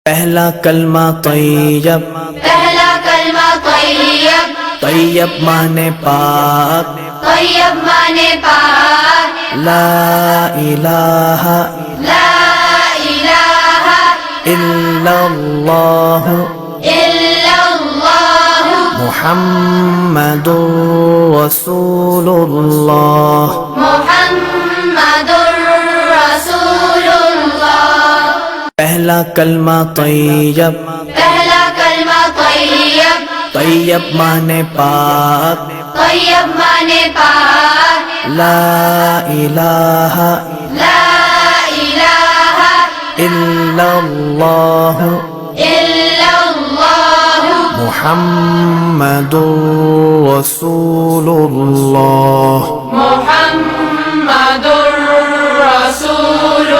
پہلا کلمہ طیب، پہلا کلمہ طیب، طیب مانے پاک، طیب مانے پاک، لا الہ لا الہ الا اللہ الا اللہ محمد رسول اللہ۔ محمد رسول اللہ۔ پہلا کلمہ طیب، پہلا کلمہ طیب، طیب مانے پاک، طیب مانے پاک، لا الہ لا الہ الا اللہ الا اللہ محمد رسول اللہ۔ محمد رسول